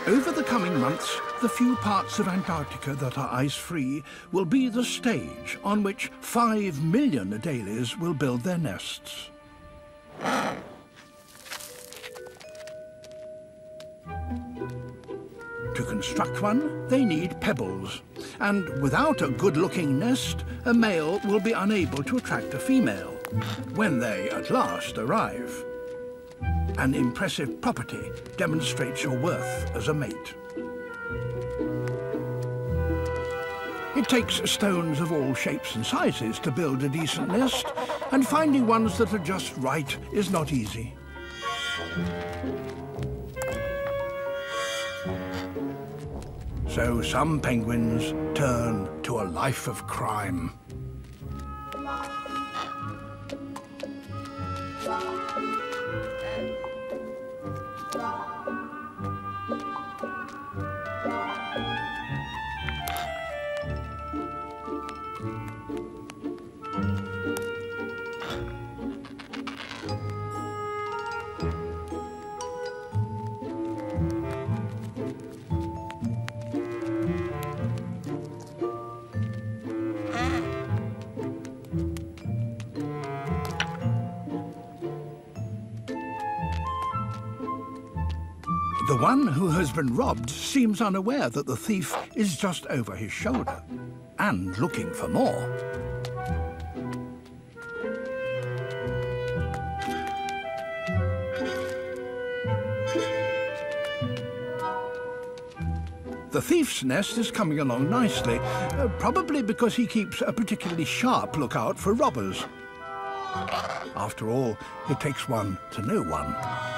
Over the coming months, the few parts of Antarctica that are ice-free will be the stage on which 5 million adelies will build their nests. To construct one, they need pebbles, and without a good-looking nest, a male will be unable to attract a female when they at last arrive. An impressive property demonstrates your worth as a mate. It takes stones of all shapes and sizes to build a decent nest, and finding ones that are just right is not easy. So some penguins turn to a life of crime. The one who has been robbed seems unaware that the thief is just over his shoulder and looking for more. The thief's nest is coming along nicely, probably because he keeps a particularly sharp lookout for robbers. After all, it takes one to know one.